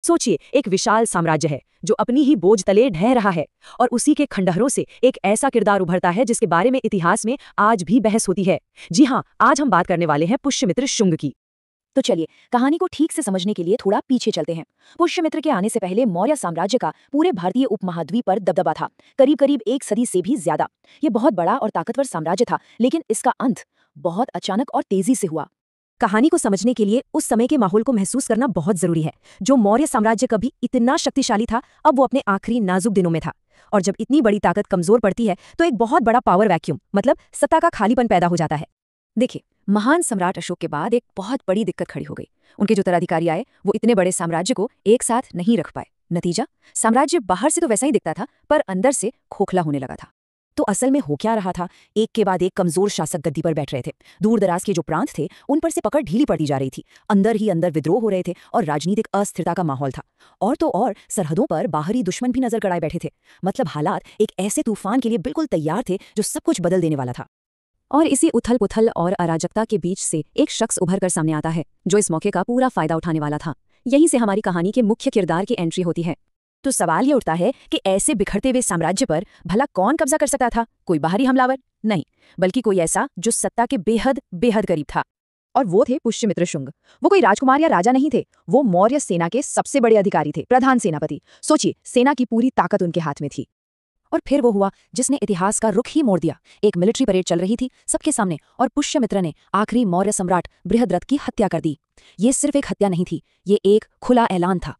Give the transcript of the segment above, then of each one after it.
सोचिए, एक विशाल साम्राज्य है जो अपनी ही बोझ तले ढह रहा है, और उसी के खंडहरों से एक ऐसा किरदार उभरता है जिसके बारे में इतिहास में आज भी बहस होती है। जी हाँ, आज हम बात करने वाले हैं पुष्यमित्र शुंग की। तो चलिए कहानी को ठीक से समझने के लिए थोड़ा पीछे चलते हैं। पुष्यमित्र के आने से पहले मौर्य साम्राज्य का पूरे भारतीय उपमहाद्वीप पर दबदबा था, करीब करीब एक सदी से भी ज्यादा। ये बहुत बड़ा और ताकतवर साम्राज्य था, लेकिन इसका अंत बहुत अचानक और तेजी से हुआ। कहानी को समझने के लिए उस समय के माहौल को महसूस करना बहुत जरूरी है। जो मौर्य साम्राज्य कभी इतना शक्तिशाली था, अब वो अपने आखिरी नाजुक दिनों में था। और जब इतनी बड़ी ताकत कमजोर पड़ती है तो एक बहुत बड़ा पावर वैक्यूम, मतलब सत्ता का खालीपन पैदा हो जाता है। देखिए, महान सम्राट अशोक के बाद एक बहुत बड़ी दिक्कत खड़ी हो गई। उनके जो उत्तराधिकारी आए वो इतने बड़े साम्राज्य को एक साथ नहीं रख पाए। नतीजा, साम्राज्य बाहर से तो वैसा ही दिखता था, पर अंदर से खोखला होने लगा था। तो असल में हो क्या रहा था? एक के बाद एक कमजोर शासक गद्दी पर बैठ रहे थे। दूर दराज के जो प्रांत थे उन पर से पकड़ ढीली पड़ती जा रही थी। अंदर ही अंदर विद्रोह हो रहे थे और राजनीतिक अस्थिरता का माहौल था। और तो और सरहदों पर बाहरी दुश्मन भी नजर गड़ाए बैठे थे। मतलब हालात एक ऐसे तूफान के लिए बिल्कुल तैयार थे जो सब कुछ बदल देने वाला था। और इसी उथल पुथल और अराजकता के बीच से एक शख्स उभर कर सामने आता है जो इस मौके का पूरा फायदा उठाने वाला था। यहीं से हमारी कहानी के मुख्य किरदार की एंट्री होती है। तो सवाल ये उठता है कि ऐसे बिखरते हुए साम्राज्य पर भला कौन कब्जा कर सकता था? कोई बाहरी हमलावर नहीं, बल्कि कोई ऐसा जो सत्ता के बेहद बेहद करीब था। और वो थे पुष्यमित्र शुंग। वो कोई राजकुमार या राजा नहीं थे, वो मौर्य सेना के सबसे बड़े अधिकारी थे, प्रधान सेनापति। सोचिए, सेना की पूरी ताकत उनके हाथ में थी। और फिर वो हुआ जिसने इतिहास का रुख ही मोड़ दिया। एक मिलिट्री परेड चल रही थी सबके सामने, और पुष्यमित्र ने आखिरी मौर्य सम्राट बृहद्रथ की हत्या कर दी। ये सिर्फ एक हत्या नहीं थी, ये एक खुला ऐलान था।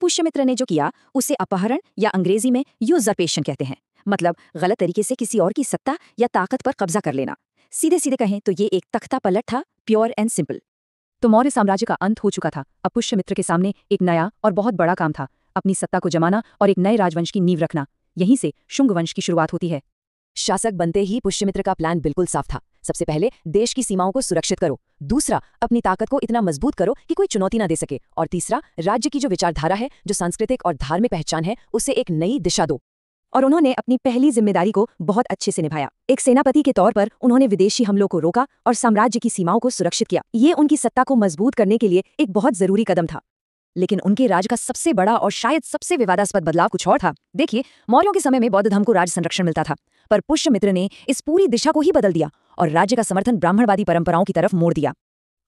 पुष्यमित्र ने जो किया उसे अपहरण या अंग्रेजी में यूजरपेशन कहते हैं। मतलब गलत तरीके से किसी और की सत्ता या ताकत पर कब्जा कर लेना। सीधे सीधे कहें तो ये एक तख्ता पलट था, प्योर एंड सिंपल। तो मौर्य साम्राज्य का अंत हो चुका था। अब पुष्यमित्र के सामने एक नया और बहुत बड़ा काम था, अपनी सत्ता को जमाना और एक नए राजवंश की नींव रखना। यहीं से शुंग वंश की शुरुआत होती है। शासक बनते ही पुष्यमित्र का प्लान बिल्कुल साफ था। सबसे पहले देश की सीमाओं को सुरक्षित करो, दूसरा अपनी ताकत को इतना मजबूत करो कि कोई चुनौती ना दे सके, और तीसरा राज्य की जो विचारधारा है, जो सांस्कृतिक और धार्मिक पहचान है, उसे एक नई दिशा दो। और उन्होंने अपनी पहली जिम्मेदारी को बहुत अच्छे से निभाया। एक सेनापति के तौर पर उन्होंने विदेशी हमलों को रोका और साम्राज्य की सीमाओं को सुरक्षित किया। ये उनकी सत्ता को मजबूत करने के लिए एक बहुत जरूरी कदम था। लेकिन उनके राज का सबसे बड़ा और शायद सबसे विवादास्पद बदलाव कुछ और था। देखिए, मौर्यों के समय में बौद्ध धर्म को राज संरक्षण मिलता था, पर पुष्यमित्र ने इस पूरी दिशा को ही बदल दिया और राज्य का समर्थन ब्राह्मणवादी परंपराओं की तरफ मोड़ दिया।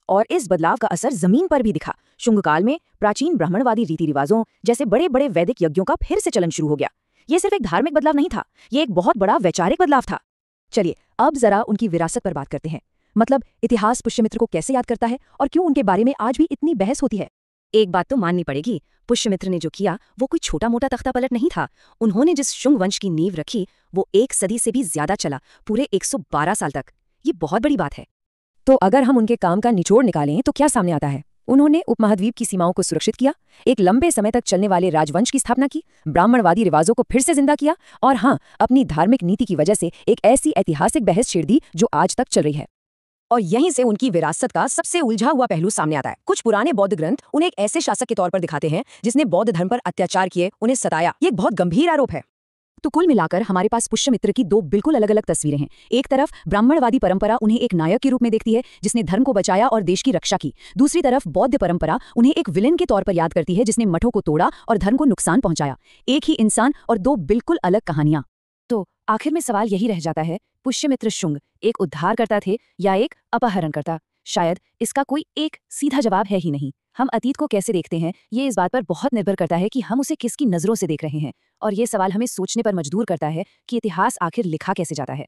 और इस बदलाव का असर जमीन पर भी दिखा। शुंग काल में प्राचीन ब्राह्मणवादी रीति रिवाजों जैसे बड़े बड़े वैदिक यज्ञों का फिर से चलन शुरू हो गया। ये सिर्फ एक धार्मिक बदलाव नहीं था, ये एक बहुत बड़ा वैचारिक बदलाव था। चलिए अब जरा उनकी विरासत पर बात करते हैं। मतलब इतिहास पुष्यमित्र को कैसे याद करता है और क्यों उनके बारे में आज भी इतनी बहस होती है। एक बात तो माननी पड़ेगी, पुष्यमित्र ने जो किया वो कोई छोटा मोटा तख्ता पलट नहीं था। उन्होंने जिस शुंग वंश की नींव रखी वो एक सदी से भी ज्यादा चला, पूरे 112 साल तक। ये बहुत बड़ी बात है। तो अगर हम उनके काम का निचोड़ निकालें तो क्या सामने आता है? उन्होंने उपमहाद्वीप की सीमाओं को सुरक्षित किया, एक लंबे समय तक चलने वाले राजवंश की स्थापना की, ब्राह्मणवादी रिवाजों को फिर से जिंदा किया, और हाँ, अपनी धार्मिक नीति की वजह से एक ऐसी ऐतिहासिक बहस छेड़ दी जो आज तक चल रही है। और यहीं से उनकी विरासत का सबसे उलझा हुआ पहलू सामने आता है। कुछ पुराने बौद्ध ग्रंथ उन्हें एक ऐसे शासक के तौर पर दिखाते हैं जिसने बौद्ध धर्म पर अत्याचार किए, उन्हें सताया। ये एक बहुत गंभीर आरोप है। तो कुल मिलाकर हमारे पास पुष्यमित्र की दो बिल्कुल अलग अलग तस्वीरें हैं। एक तरफ ब्राह्मणवादी परंपरा उन्हें एक नायक के रूप में देखती है जिसने धर्म को बचाया और देश की रक्षा की। दूसरी तरफ बौद्ध परंपरा उन्हें एक विलेन के तौर पर याद करती है जिसने मठों को तोड़ा और धर्म को नुकसान पहुंचाया। एक ही इंसान और दो बिल्कुल अलग कहानियां। तो आखिर में सवाल यही रह जाता है, पुष्यमित्र शुंग एक उद्धारकर्ता थे या एक अपहरणकर्ता? शायद इसका कोई एक सीधा जवाब है ही नहीं। हम अतीत को कैसे देखते हैं ये इस बात पर बहुत निर्भर करता है कि हम उसे किसकी नजरों से देख रहे हैं। और ये सवाल हमें सोचने पर मजबूर करता है कि इतिहास आखिर लिखा कैसे जाता है।